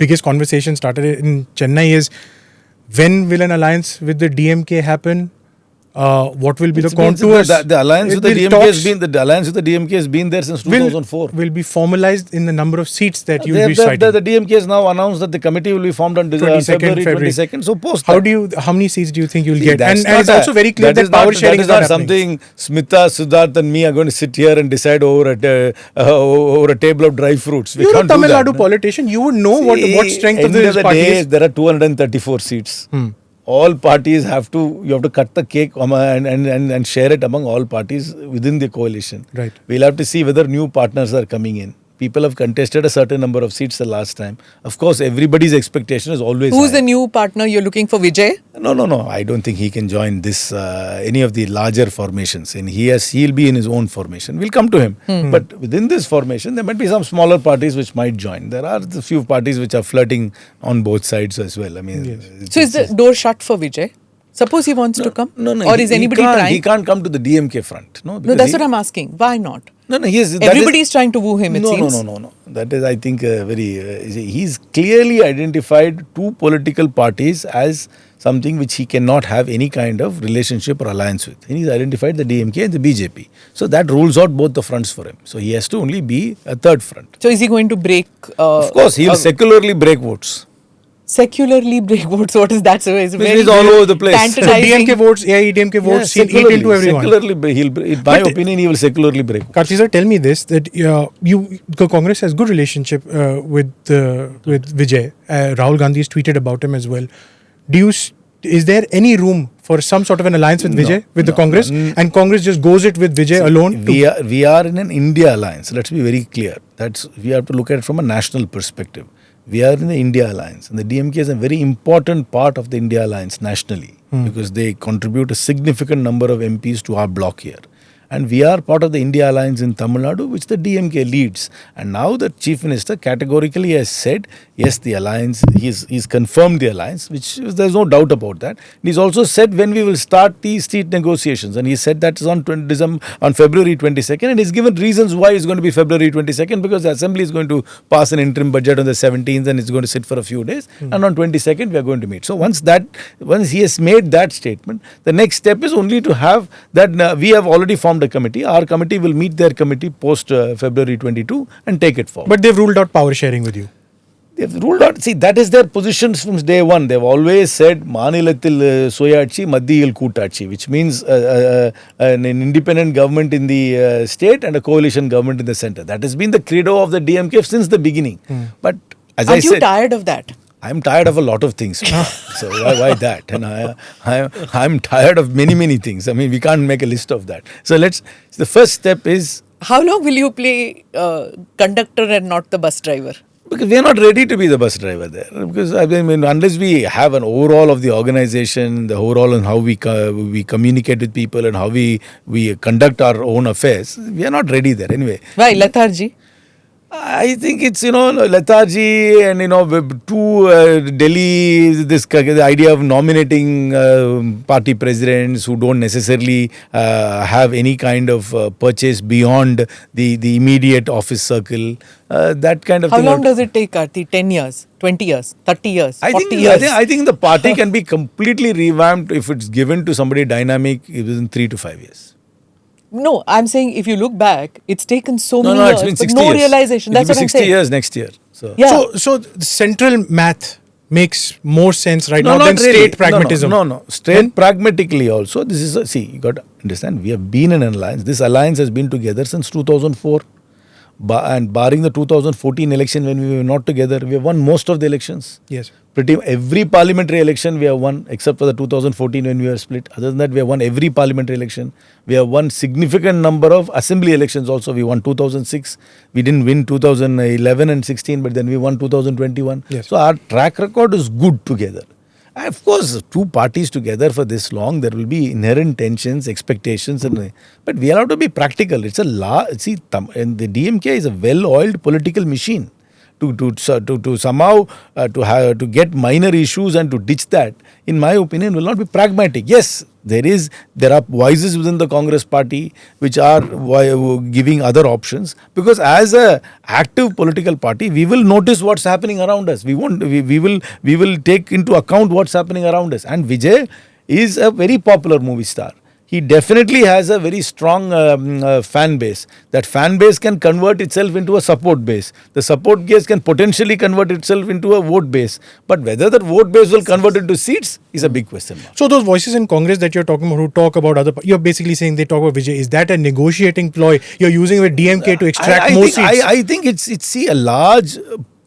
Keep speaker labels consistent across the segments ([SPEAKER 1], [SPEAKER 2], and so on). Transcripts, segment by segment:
[SPEAKER 1] biggest conversation started in Chennai is, when will an alliance with the DMK happen? What will be the contours?
[SPEAKER 2] The alliance with the DMK has been there since 2004.
[SPEAKER 1] Will be formalized in the number of seats that you will be
[SPEAKER 2] The
[SPEAKER 1] citing.
[SPEAKER 2] DMK has now announced that the committee will be formed on February 22nd. So post
[SPEAKER 1] how many seats do you think you'll get? And it's
[SPEAKER 2] a,
[SPEAKER 1] also very clear that power sharing is
[SPEAKER 2] not
[SPEAKER 1] happening.
[SPEAKER 2] Something Smita, Siddharth and me are going to sit here and decide over a table of dry fruits.
[SPEAKER 1] You're a Tamil Nadu politician. You would know what strength of this party is.
[SPEAKER 2] There are 234 seats. All parties you have to cut the cake and share it among all parties within the coalition.
[SPEAKER 1] Right.
[SPEAKER 2] We'll have to see whether new partners are coming in. People have contested a certain number of seats the last time. Of course, everybody's expectation is always
[SPEAKER 3] Who's
[SPEAKER 2] high.
[SPEAKER 3] the new partner you're looking for, Vijay?
[SPEAKER 2] No. I don't think he can join this any of the larger formations. And he'll be in his own formation. We'll come to him. But within this formation, there might be some smaller parties which might join. There are a few parties which are flirting on both sides as well. I mean,
[SPEAKER 3] So is the door shut for Vijay? Suppose he wants to come?
[SPEAKER 2] No.
[SPEAKER 3] Or is anybody trying?
[SPEAKER 2] He can't come to the DMK front. No,
[SPEAKER 3] that's what I'm asking. Why not?
[SPEAKER 2] Everybody
[SPEAKER 3] is trying to woo him, it seems.
[SPEAKER 2] No. That is, I think, he's clearly identified two political parties as something which he cannot have any kind of relationship or alliance with. And he's identified the DMK and the BJP. So that rules out both the fronts for him. So he has to only be a third front.
[SPEAKER 3] So is he going to break...
[SPEAKER 2] of course, he'll secularly break votes.
[SPEAKER 3] Secularly break votes, what is that? So it's
[SPEAKER 2] all over the place.
[SPEAKER 1] So DMK votes, AIDMK votes, he'll eat into everyone.
[SPEAKER 2] In my opinion, he will secularly break votes.
[SPEAKER 1] Karti sir, tell me this, that the Congress has good relationship with Vijay. Rahul Gandhi has tweeted about him as well. Is there any room for some sort of an alliance with Vijay, with the Congress? And Congress just goes it with Vijay alone?
[SPEAKER 2] We are in an India alliance. Let's be very clear. We have to look at it from a national perspective. We are in the India alliance, and the DMK is a very important part of the India alliance nationally because they contribute a significant number of MPs to our bloc here. And we are part of the India alliance in Tamil Nadu, which the DMK leads. And now the Chief Minister categorically has said, yes, the alliance, he's confirmed the alliance, which there's no doubt about that. And he's also said when we will start the seat negotiations. And he said that is on February 22nd. And he's given reasons why it's going to be February 22nd, because the Assembly is going to pass an interim budget on the 17th and it's going to sit for a few days. And on 22nd, we are going to meet. So once he has made that statement, the next step is only to have that we have already formed a committee. Our committee will meet their committee post February 22 and take it forward.
[SPEAKER 1] But they've ruled out power sharing with you.
[SPEAKER 2] They've ruled out, see, that is their position from day one. They've always said Manilathil Soyachi, Maddiyil Kootachi, which means an independent government in the state and a coalition government in the center. That has been the credo of the DMK since the beginning. But as I said,
[SPEAKER 3] aren't you tired of that?
[SPEAKER 2] I'm tired of a lot of things. So why that? And I'm tired of many things. I mean, we can't make a list of that. So the first step is...
[SPEAKER 3] How long will you play conductor and not the bus driver?
[SPEAKER 2] Because we are not ready to be the bus driver there. Because I mean, unless we have an overall of the organization, the overall on how we communicate with people and how we conduct our own affairs, we are not ready there anyway.
[SPEAKER 3] Why? Lethargy?
[SPEAKER 2] I think it's, lethargy and, Delhi, the idea of nominating party presidents who don't necessarily have any kind of purchase beyond the immediate office circle, that kind of
[SPEAKER 3] How
[SPEAKER 2] thing.
[SPEAKER 3] How long does it take, Karti? 10 years, 20 years, 30 years, 40
[SPEAKER 2] years?
[SPEAKER 3] years?
[SPEAKER 2] I think the party can be completely revamped if it's given to somebody dynamic within 3 to 5 years.
[SPEAKER 3] No, I'm saying if you look back, it's taken so many
[SPEAKER 2] years.
[SPEAKER 3] It's been 60 years. Realization. That's what I'm saying.
[SPEAKER 2] 60 years next year. So,
[SPEAKER 3] yeah.
[SPEAKER 1] So central math makes more sense right now than state pragmatism.
[SPEAKER 2] No. State pragmatically also. This is you got to understand. We have been in an alliance. This alliance has been together since 2004. And barring the 2014 election when we were not together, we have won most of the elections.
[SPEAKER 1] Yes.
[SPEAKER 2] Every parliamentary election we have won, except for the 2014 when we were split. Other than that, we have won every parliamentary election. We have won significant number of assembly elections also. We won 2006. We didn't win 2011 and 16, but then we won 2021.
[SPEAKER 1] Yes.
[SPEAKER 2] So our track record is good together. Of course, two parties together for this long, there will be inherent tensions, expectations, but we have to be practical. It's a law. See, and the DMK is a well-oiled political machine. To somehow to get minor issues and to ditch that, in my opinion, will not be pragmatic. Yes, There are voices within the Congress party which are giving other options, because as a active political party we will notice what's happening around us. We will take into account what's happening around us. And Vijay is a very popular movie star. He definitely has a very strong fan base. That fan base can convert itself into a support base. The support base can potentially convert itself into a vote base. But whether that vote base will convert into seats is a big question mark.
[SPEAKER 1] So those voices in Congress that you're talking about, who talk about you're basically saying they talk about Vijay. Is that a negotiating ploy you're using with DMK to extract more seats?
[SPEAKER 2] I think it's a large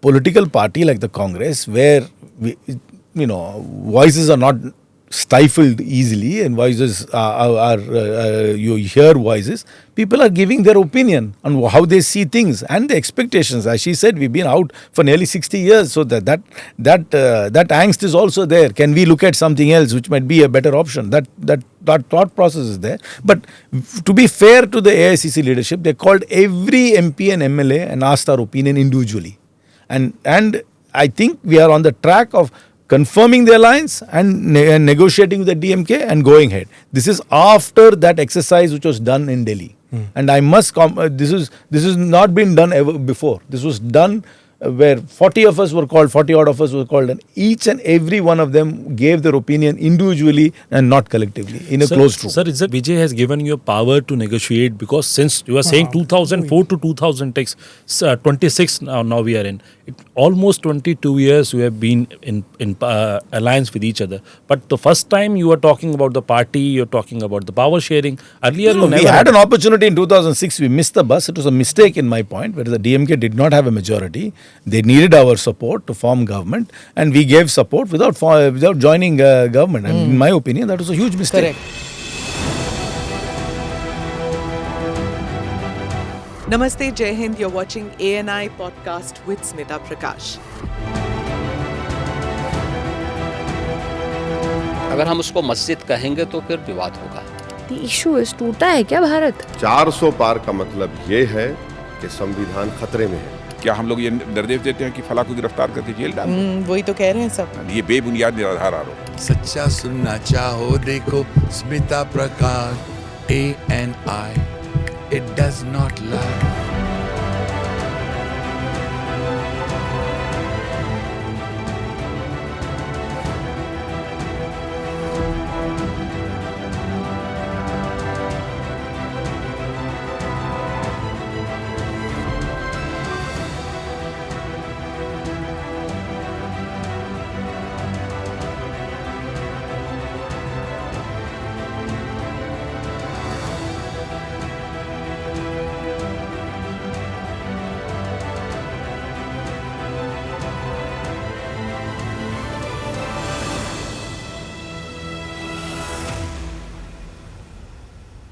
[SPEAKER 2] political party like the Congress, where voices are not stifled easily, and voices are you hear voices. People are giving their opinion on how they see things and the expectations. As she said, we've been out for nearly 60 years, so that angst is also there. Can we look at something else which might be a better option? That thought process is there. But to be fair to the AICC leadership, they called every MP and MLA and asked our opinion individually, and I think we are on the track of confirming the alliance and negotiating with the DMK and going ahead. This is after that exercise which was done in Delhi. And I must this is not been done ever before. This was done where 40 odd of us were called, and each and every one of them gave their opinion individually and not collectively in a closed room.
[SPEAKER 4] Sir, is that Vijay has given you power to negotiate? Because since you are saying 2004 to 2006, 26 now we are in. Almost 22 years we have been in alliance with each other. But the first time you were talking about the party, you're talking about the power sharing. Earlier you never
[SPEAKER 2] we had an opportunity in 2006. We missed the bus. It was a mistake in my point, where the DMK did not have a majority. They needed our support to form government, and we gave support without joining government. And in my opinion, that was a huge mistake.
[SPEAKER 3] Correct. Namaste, Jai Hind. You're watching ANI podcast with Smita Prakash.
[SPEAKER 5] अगर हम उसको मस्जिद कहेंगे तो फिर विवाद होगा.
[SPEAKER 6] The issue is टूटा है क्या भारत?
[SPEAKER 7] 400 पार का मतलब ये है कि संविधान खतरे में है.
[SPEAKER 8] क्या हम लोग ये निर्देश देते हैं कि फला को गिरफ्तार करके जेल डाल दें?
[SPEAKER 3] वही तो कह रहे हैं सब.
[SPEAKER 8] ये बेबुनियाद निराधार आरोप.
[SPEAKER 9] सच्चा सुनना चाहो देखो स्मिता प्रकाश ANI. It does not lie.